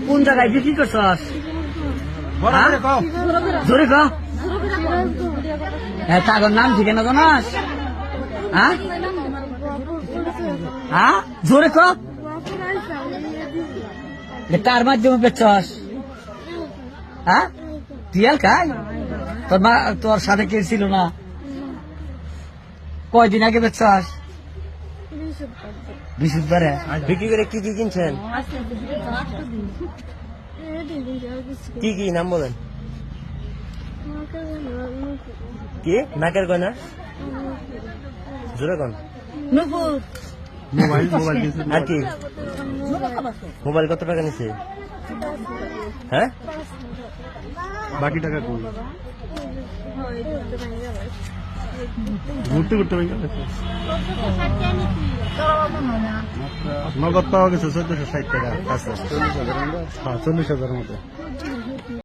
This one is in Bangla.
কোন জায়গায় বিক্রি করছস? জোরে ক। হ্যাঁ, তাগর নাম ঠিকানা জানাস? হ্যাঁ হ্যাঁ, জোরে ক। কার মাধ্যমে বেচছস? হ্যাঁ, টিয়াল খাই? তোর সাথে কে ছিল না? কয়দিন আগে বেচছস? বৃহস্পতিবারে। বিক্রি করে কি কি কিনছেন? কি কি নাম বলেন? কি নাকের গয়না? জোরে কোন? মোবাইল আর কি? মোবাইল কত টাকা নিছে? হ্যাঁ, বাকি টাকা কই? ঘুরতে ঘুরতে নগদ পাওয়া গেছে 1460 টাকা। 40,000 মতো।